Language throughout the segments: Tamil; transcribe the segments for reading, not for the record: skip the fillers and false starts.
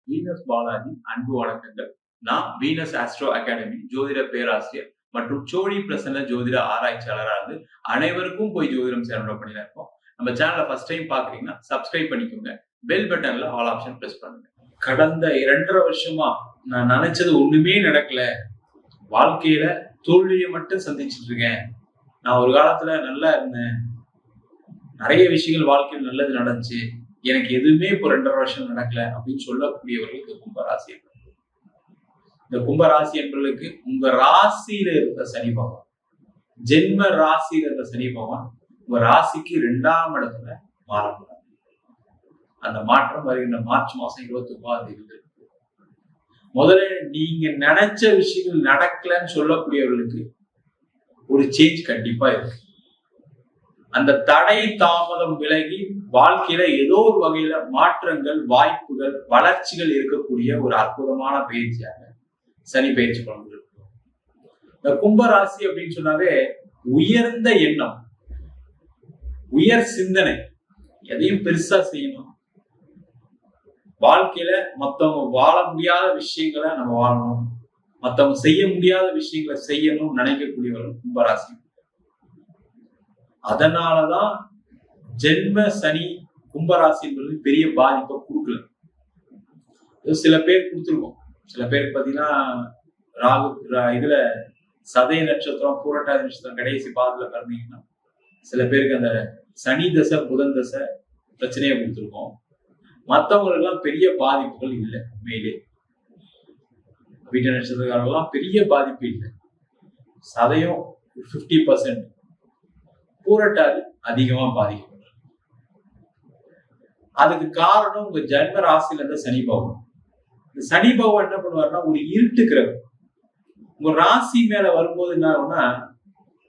வீனஸ் பாலாஜி அன்பு வணக்கங்கள். நான் வீனஸ் ஆஸ்ட்ரோ அகாடமி ஜோதிட பேராசிரியர் மற்றும் சோழி பிரசன்ன ஜோதிட ஆராய்ச்சியாளராக இருந்து அனைவருக்கும் போய் ஜோதிடம் சேனல் பண்ணிட்டு இருக்கோம். நம்ம சேனலை ஃபர்ஸ்ட் டைம் பாக்குறீங்கன்னா சப்ஸ்கிரைப் பண்ணிக்கோங்க. பெல் பட்டன்ல ஆல் ஆப்ஷன் பிரஸ் பண்ணுங்க. கடந்த 2.5 வருஷமா நான் நினைச்சது ஒண்ணுமே நடக்கல, வாழ்க்கையில தோல்வியை மட்டும் சந்திச்சுட்டு இருக்கேன். நான் ஒரு காலத்துல நல்லா இருந்தேன், நிறைய விஷயங்கள் வாழ்க்கையில் நல்லது நடந்துச்சு, எனக்கு எதுவுமே இப்போ 2.5 வருஷம் நடக்கல அப்படின்னு சொல்லக்கூடியவர்களுக்கு கும்பராசி. இந்த கும்பராசி என்பவர்களுக்கு உங்க ராசியில இருந்த சனி பகவான், ஜென்ம ராசியில இருந்த சனி பகவான் உங்க ராசிக்கு 2ஆம் இடத்துல மாறக்கூடாது. அந்த மாற்றம் வருகின்ற மார்ச் மாசம் 29ஆம் தேதி. முதல்ல நீங்க நினைச்ச விஷயங்கள் நடக்கலன்னு சொல்லக்கூடியவர்களுக்கு ஒரு சேஞ்ச் கண்டிப்பா இருக்கு. அந்த தடை தாமதம் விலகி வாழ்க்கையில ஏதோ ஒரு வகையில மாற்றங்கள், வாய்ப்புகள், வளர்ச்சிகள் இருக்கக்கூடிய ஒரு அற்புதமான பயிற்சியாக சனி பயிற்சி பலன்கள். இந்த கும்பராசி அப்படின்னு சொன்னாவே உயர்ந்த எண்ணம், உயர் சிந்தனை, எதையும் பெருசா செய்யணும், வாழ்க்கையில மத்தவங்க வாழ முடியாத விஷயங்களை நம்ம வாழணும், மத்தவங்க செய்ய முடியாத விஷயங்களை செய்யணும்னு நினைக்கக்கூடியவர்கள் கும்பராசி. அதனாலதான் ஜென்ம சனி கும்பராசி என்பது பெரிய பாதிப்பை கொடுக்கல. சில பேர் கொடுத்துருக்கோம். சில பேருக்கு பாத்தீங்கன்னா ராகு இதுல சதய நட்சத்திரம், பூரட்டாதி நட்சத்திரம் கடைசி பாதத்துல பிறந்தீங்கன்னா சில பேருக்கு அந்த சனி தசை, புதன் தசை பிரச்சனையை கொடுத்துருக்கோம். மற்றவங்களுக்கு எல்லாம் பெரிய பாதிப்புகள் இல்லை. உண்மையிலே வீட்டு நட்சத்திரக்காரெல்லாம் பெரிய பாதிப்பு இல்லை. சதயம் 50%, பூரட்டாதி அதிகமா பாதிக்கப்படும். அதுக்கு காரணம் உங்க ஜென்ம ராசியில இருந்த சனி பகவான். இந்த சனி பகவான் என்ன பண்ணுவாருன்னா, ஒரு இருட்டு கிரகம் உங்க ராசி மேல வரும்போது என்ன ஆகும்னா,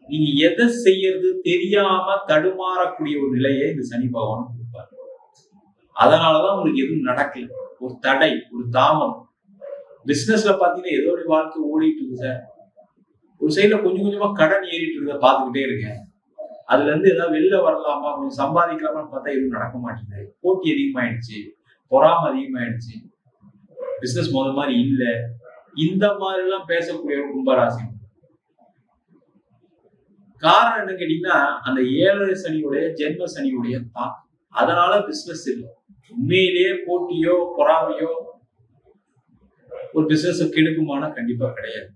நீங்க எதை செய்யறது தெரியாம தடுமாறக்கூடிய ஒரு நிலையை இந்த சனி பகவான் கொடுப்பாரு. அதனாலதான் உங்களுக்கு எதுவும் நடக்கல, ஒரு தடை, ஒரு தாமதம். பிசினஸ்ல பாத்தீங்கன்னா ஏதோ ஒரு வாழ்க்கை ஓடிட்டு இருக்கு சார், ஒரு சைட்ல கொஞ்சம் கொஞ்சமா கடன் ஏறிட்டு இருக்க பாத்துக்கிட்டே இருக்கேன், அதுல இருந்து ஏதாவது வெளில வரலாமா, கொஞ்சம் சம்பாதிக்கலாமான்னு பார்த்தா எதுவும் நடக்க மாட்டேங்குது, போட்டி அதிகமாயிடுச்சு, பொறாம அதிகமாயிடுச்சு, பிசினஸ் முதல் மாதிரி இல்ல, இந்த மாதிரி எல்லாம் பேசக்கூடிய கும்பராசி. காரணம் என்ன கேட்டீங்கன்னா, அந்த 7 சனியுடைய ஜென்ம சனியுடைய தாக்கம். அதனால பிசினஸ் இல்லை. உண்மையிலேயே போட்டியோ பொறாமையோ ஒரு பிசினஸ் கெடுக்குமானா கண்டிப்பா கிடையாது.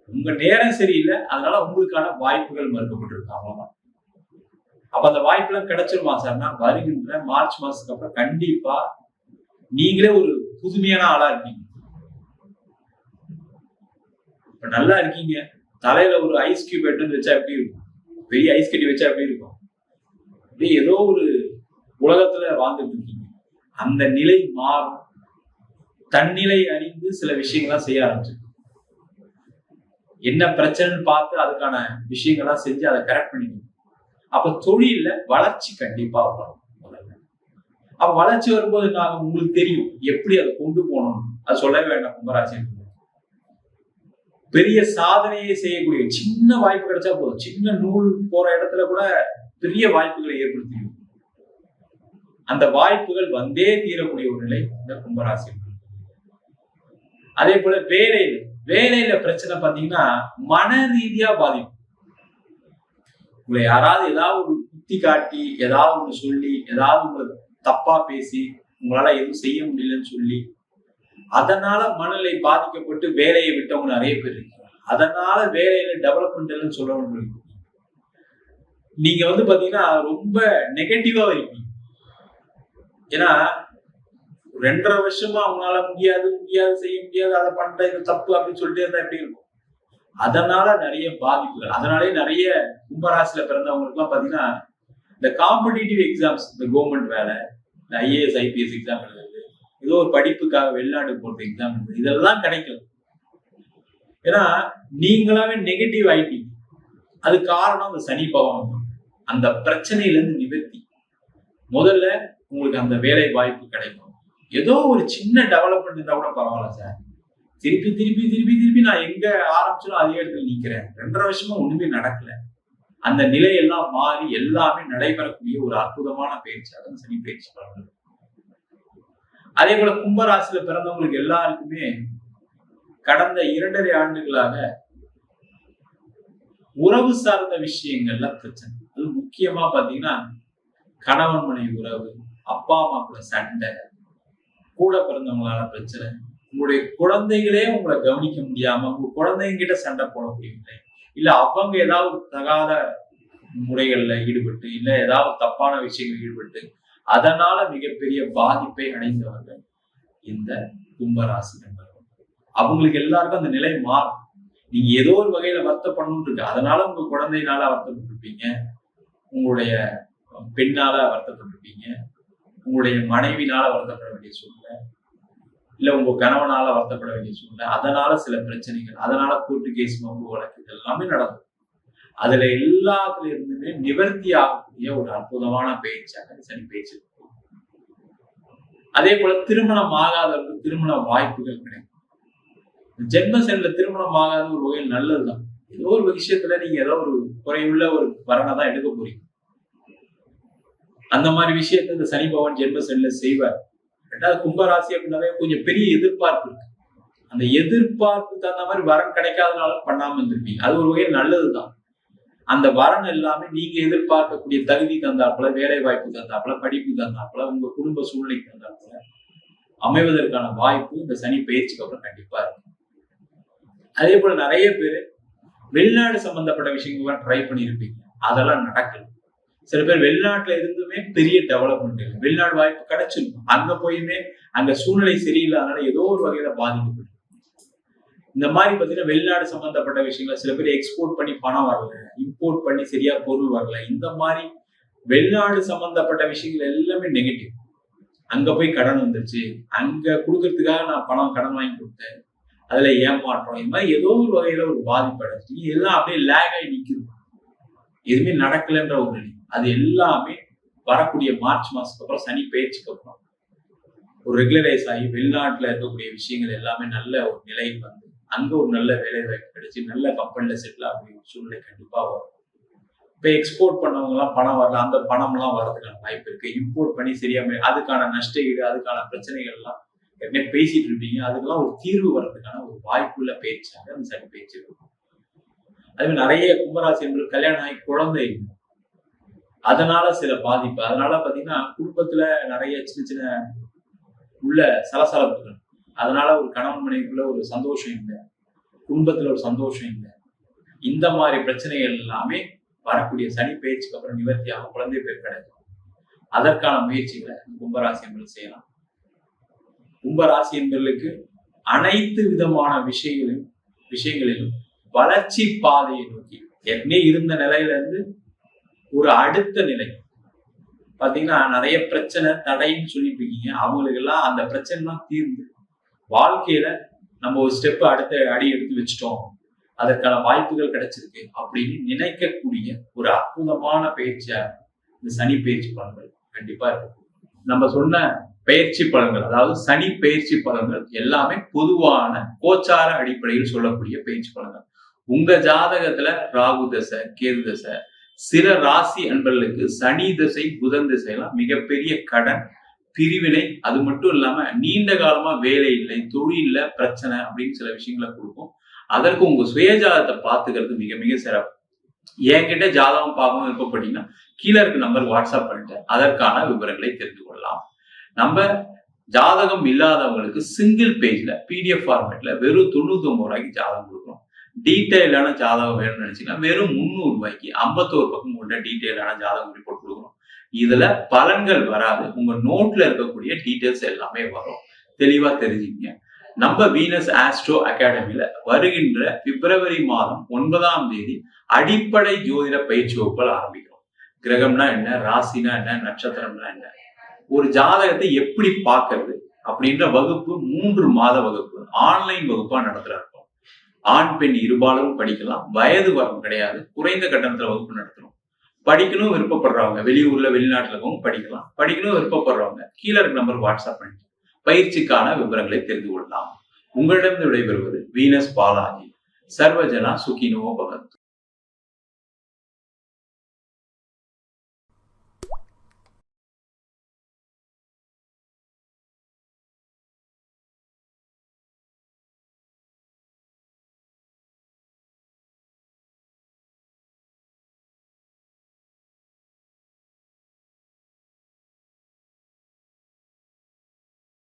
உங்க நேரம் சரியில்லை, அதனால உங்களுக்கான வாய்ப்புகள் மறுக்கப்பட்டிருக்கு, அவ்வளவுதான். அப்ப அந்த வாய்ப்பு எல்லாம் கிடைச்சிருமா சார்னா, வருகின்ற மார்ச் மாசத்துக்கு அப்புறம் கண்டிப்பா நீங்களே ஒரு புதுமையான ஆளா இருக்கீங்க. இப்ப நல்லா இருக்கீங்க, தலையில ஒரு ஐஸ் கியூப் எடுத்து வச்சா எப்படி இருக்கும், பெரிய ஐஸ் கட்டி வச்சா எப்படி இருக்கும், அப்படியே ஏதோ ஒரு உலகத்துல வாழ்ந்துட்டு இருக்கீங்க. அந்த நிலை மாறும். தன்னிலை அறிந்து சில விஷயங்கள்லாம் செய்ய ஆரம்பிச்சு, என்ன பிரச்சனைன்னு பார்த்து அதுக்கான விஷயங்கள்லாம் செஞ்சு அதை கரெக்ட் பண்ணிக்கணும். அப்ப தொழில வளர்ச்சி கண்டிப்பா வரும். அப்ப வளர்ச்சி வரும்போது உங்களுக்கு தெரியும் எப்படி அதை கொண்டு போகணும். அது சொல்லவே வேண்டாம். கும்பராசி பெரிய சாதனையை செய்யக்கூடிய சின்ன வாய்ப்பு கிடைச்சா போதும், சின்ன நூல் போற இடத்துல கூட பெரிய வாய்ப்புகளை ஏற்படுத்திடும். அந்த வாய்ப்புகள் வந்தே தீரக்கூடிய ஒரு நிலை இந்த கும்பராசி. அதே போல வேலையில பிரச்சனை பாத்தீங்கன்னா மன ரீதியா பாதிக்கும். உங்களை யாராவது ஏதாவது ஒரு குத்தி காட்டி, ஏதாவது ஒண்ணு சொல்லி, ஏதாவது உங்களை தப்பா பேசி, உங்களால எதுவும் செய்ய முடியலன்னு சொல்லி, அதனால மனநிலை பாதிக்கப்பட்டு வேலையை விட்டவங்க நிறைய பேர் இருக்காங்க. அதனால வேலையில டெவலப்மெண்ட் சொல்லவங்க இருக்கு. நீங்க பாத்தீங்கன்னா ரொம்ப நெகட்டிவா இருப்பீங்க. ஏன்னா 2.5 வருஷமா அவங்களால முடியாது செய்ய முடியாது, அதை பண்ற, இது தப்பு அப்படின்னு சொல்லிட்டே இருந்தா எப்படி இருக்கும். அதனால நிறைய பாதிப்புகள். அதனாலே நிறைய கும்பராசியில பிறந்தவங்களுக்கு எல்லாம் பாத்தீங்கன்னா இந்த காம்படிட்டிவ் எக்ஸாம்ஸ், இந்த கவர்மெண்ட் வேலை, இந்த IAS IPS எக்ஸாம் எழுதுறது, ஏதோ ஒரு படிப்புக்காக வெளிநாடு போற எக்ஸாம் எழுதுறது, இதெல்லாம் கிடைக்கல. ஏன்னா நீங்களாவே நெகட்டிவ் ஆயிட்டீங்க. அது காரணம் அந்த சனி பகவான். அந்த பிரச்சனையில இருந்து நிவர்த்தி. முதல்ல உங்களுக்கு அந்த வேலை வாய்ப்பு கிடைக்கும். ஏதோ ஒரு சின்ன டெவலப்மெண்ட் இருந்தா கூட பரவாயில்ல சார், திருப்பி நான் எங்க ஆரம்பிச்சாலும் அதே இடத்துல நிக்கிறேன், 2.5 வருஷமா ஒண்ணுமே நடக்கல, அந்த நிலையெல்லாம் மாறி எல்லாமே நடைபெறக்கூடிய ஒரு அற்புதமான பயிற்சியாக சனி பயிற்சி பலன்கள். அதே போல கும்பராசியில பிறந்தவங்களுக்கு எல்லாருக்குமே கடந்த 2.5 ஆண்டுகளாக உறவு சார்ந்த விஷயங்கள்ல பிரச்சனை. அது முக்கியமா பாத்தீங்கன்னா கணவன் மனைவி உறவு, அப்பா அம்மா கூட சண்டை, கூட பிறந்தவங்களால பிரச்சனை, உங்களுடைய குழந்தைகளே உங்களை கவனிக்க முடியாம உங்க குழந்தைங்க கிட்ட சண்டை போடக்கூடிய நிலை, இல்ல அவங்க ஏதாவது தகாத முறைகள்ல ஈடுபட்டு, இல்ல ஏதாவது தப்பான விஷயங்கள் ஈடுபட்டு அதனால மிகப்பெரிய பாதிப்பை அடைந்தவர்கள் இந்த கும்பராசி நண்பர்கள். அவங்களுக்கு எல்லாருக்கும் அந்த நிலை மாறும். நீங்க ஏதோ ஒரு வகையில வருத்தப்படணும் இருக்கு, அதனால உங்க குழந்தையினால வருத்தப்பட்டிருப்பீங்க, உங்களுடைய பெண்ணால வருத்தப்பட்டிருப்பீங்க, உங்களுடைய மனைவினால வருத்தப்பட வேண்டிய சூழ்நிலை, இல்ல உங்க கணவனால வருத்தப்பட வேண்டிய சூழ்நிலை, அதனால சில பிரச்சனைகள், அதனால கோர்ட்டு கேஸ் வம்பு வழக்கு எல்லாமே நடக்கும். அதுல எல்லாத்துல இருந்துமே நிவர்த்தி ஆகக்கூடிய ஒரு அற்புதமான பயிற்சியாக சனி பயிற்சி. அதே போல திருமணம் ஆகாதவர்களுக்கு திருமண வாய்ப்புகள் கிடைக்கும். ஜென்ம சனியில திருமணம் ஆகாத ஒரு வகையில் நல்லதுதான். ஏதோ ஒரு விஷயத்துல நீங்க ஏதோ ஒரு குறையுள்ள ஒரு வரனை தான் எடுக்க போறீங்க. அந்த மாதிரி விஷயத்த இந்த சனி பகவான் ஜென்ம சனியில செய்வார். ரெண்டாவது கும்பராசி அப்படின்னாவே கொஞ்சம் பெரிய எதிர்பார்ப்பு இருக்கு. அந்த எதிர்பார்ப்பு தகுந்த மாதிரி வரன் கிடைக்காதனால பண்ணாம இருந்திருப்பீங்க. அது ஒரு வகையில் நல்லதுதான். அந்த வரன் எல்லாமே நீங்க எதிர்பார்க்கக்கூடிய தகுதி தந்தாப்புல, வேலை வாய்ப்பு தந்தாப்புல, படிப்பு தந்தாப்புல, உங்க குடும்ப சூழ்நிலைக்கு தந்தாப்புல அமைவதற்கான வாய்ப்பு இந்த சனி பயிற்சிக்கு அப்புறம் கண்டிப்பா இருக்கு. அதே போல நிறைய பேர் வெளிநாடு சம்பந்தப்பட்ட விஷயங்கள்லாம் ட்ரை பண்ணியிருப்பீங்க, அதெல்லாம் நடக்கல. சில பேர் வெளிநாட்டுல இருந்துமே பெரிய டெவலப்மெண்ட் இல்லை, வெளிநாடு வாய்ப்பு கிடைச்சிருக்கும், அங்க போயுமே அங்க சூழ்நிலை சரியில்லாதனால ஏதோ ஒரு வகையில பாதிக்கப்படும். இந்த மாதிரி பாத்தீங்கன்னா வெளிநாடு சம்பந்தப்பட்ட விஷயங்கள் சில பேர் எக்ஸ்போர்ட் பண்ணி பணம் வரல, இம்போர்ட் பண்ணி சரியா பொருள் வரல, இந்த மாதிரி வெளிநாடு சம்பந்தப்பட்ட விஷயங்கள் எல்லாமே நெகட்டிவ். அங்க போய் கடன் வந்துருச்சு, அங்க கொடுக்கறதுக்காக நான் கடன் வாங்கி கொடுத்தேன், அதுல ஏமாற்றம், இந்த மாதிரி ஏதோ ஒரு வகையில ஒரு பாதிப்பு அடைச்சு எல்லாம் அப்படியே லேக் ஆகி நிக்குது, எதுவுமே நடக்கலன்ற ஒரு நிலை. அது எல்லாமே வரக்கூடிய மார்ச் மாசத்துக்கு அப்புறம் சனி பயிற்சிக்கு அப்புறம் ஒரு ரெகுலரைஸ் ஆகி வெளிநாட்டுல இருக்கக்கூடிய விஷயங்கள் எல்லாமே நல்ல ஒரு நிலைக்கு வந்து அங்க ஒரு நல்ல வேலை வாய்ப்பு கிடைச்சு நல்ல கம்பெனில செட்டில் ஆகக்கூடிய ஒரு சூழ்நிலை கண்டிப்பா வரும். இப்ப எக்ஸ்போர்ட் பண்ணவங்க எல்லாம் பணம் வரல, அந்த பணம் எல்லாம் வரதுக்கான வாய்ப்பு இருக்கு. இம்போர்ட் பண்ணி சரியா அதுக்கான நஷ்ட ஈடு, அதுக்கான பிரச்சனைகள் எல்லாம் ஏற்கனவே பேசிட்டு இருப்பீங்க, அதுக்கெல்லாம் ஒரு தீர்வு வர்றதுக்கான ஒரு வாய்ப்புள்ள பயிற்சியாக அந்த சனி பயிற்சி இருக்கும். அதே மாதிரி நிறைய கும்பராசி என்பது கல்யாணம் ஆகி குழந்தை அதனால சில பாதிப்பு, அதனால பாத்தீங்கன்னா குடும்பத்துல நிறைய சின்ன சின்ன உள்ள சலசலப்புகள், அதனால ஒரு கணவன் மனைவிக்குள்ள ஒரு சந்தோஷம் இல்லை, குடும்பத்துல ஒரு சந்தோஷம் இல்லை, இந்த மாதிரி பிரச்சனைகள் எல்லாமே வரக்கூடிய சனி பயிற்சிக்கு அப்புறம் நிவர்த்தியாக குழந்தை பேர் கிடைக்கும். அதற்கான முயற்சிகளை கும்பராசி என்பது செய்யலாம். கும்பராசி என்பவர்களுக்கு அனைத்து விதமான விஷயங்களிலும் வளர்ச்சி பாதையை நோக்கி ஏற்கனவே இருந்த நிலையில இருந்து ஒரு அடுத்த நிலை பாத்தீங்கன்னா நிறைய பிரச்சனை தடைன்னு சொல்லிட்டு இருக்கீங்க, அவங்களுக்கு எல்லாம் அந்த பிரச்சனை எல்லாம் தீர்ந்து வாழ்க்கையில நம்ம ஒரு ஸ்டெப் அடுத்த அடி எடுத்து வச்சுட்டோம், அதற்கான வாய்ப்புகள் கிடைச்சிருக்கு அப்படின்னு நினைக்கக்கூடிய ஒரு அற்புதமான பயிற்சியா இந்த சனி பயிற்சி பலன்கள் கண்டிப்பா இருக்கும். நம்ம சொன்ன பயிற்சி பலன்கள், அதாவது சனி பயிற்சி பலன்கள் எல்லாமே பொதுவான கோச்சார அடிப்படையில் சொல்லக்கூடிய பயிற்சி பலன்கள். உங்க ஜாதகத்துல ராகு தசை, கேது தசை, சில ராசி அன்பர்களுக்கு சனி திசை, புதன் திசையெல்லாம் மிகப்பெரிய கடன், பிரிவினை, அது மட்டும் இல்லாம நீண்ட காலமா வேலை இல்லை, தொழில பிரச்சனை அப்படின்னு சில விஷயங்களை கொடுக்கும். அதற்கு உங்க சுயஜாதகத்தை பார்த்துக்கிறது மிக மிக சிறப்பு. என்கிட்ட ஜாதகம் பார்க்கணும் விருப்பப்பட்டீங்கன்னா கீழே இருக்க நம்பர் வாட்ஸ்அப் பண்ணிட்டு அதற்கான விவரங்களை தெரிந்து கொள்ளலாம். நம்ம ஜாதகம் இல்லாதவங்களுக்கு சிங்கிள் பேஜ்ல பிடிஎஃப் ஃபார்மேட்ல வெறும் 99 ரூபாய்க்கு ஜாதகம் கொடுக்குறோம். டீட்டெயிலான ஜாதகம் வேணும்னு நினைச்சீங்கன்னா வெறும் 300 ரூபாய்க்கு 51 பக்கம் கொண்ட டீட்டெயிலான ஜாதகம் ரிப்போர்ட் கொடுக்குறோம். இதுல பலன்கள் வராது, உங்க நோட்ல இருக்கக்கூடிய டீட்டெயில்ஸ் எல்லாமே வரும், தெளிவா தெரிஞ்சுக்கங்க. நம்ம வீனஸ் ஆஸ்ட்ரோ அகாடமியில வருகின்ற பிப்ரவரி மாதம் 9ஆம் தேதி அடிப்படை ஜோதிட பயிற்சி வகுப்புகள் ஆரம்பிக்கிறோம். கிரகம்னா என்ன, ராசினா என்ன, நட்சத்திரம்னா என்ன, ஒரு ஜாதகத்தை எப்படி பார்க்கறது அப்படின்ற வகுப்பு 3 மாத வகுப்பு ஆன்லைன் வகுப்பா நடத்துறோம். ஆண் பெண் இருபாலரும் படிக்கலாம், வயது வரம்பு கிடையாது, குறைந்த கட்டணத்துல வகுப்பு நடத்துறோம். படிக்கணும் விருப்பப்படுறவங்க வெளியூர்ல வெளிநாட்டுல இருக்கவங்க படிக்கலாம், படிக்கணும் விருப்பப்படுறவங்க கீழே இருக்க நம்பர் வாட்ஸ்அப் பண்ணி பயிற்சிக்கான விவரங்களை தெரிந்து கொள்ளலாம். உங்களிடம் விடைபெறுவது வீனஸ் பாலாஜி. சர்வஜனா சுகினோ பவந்து.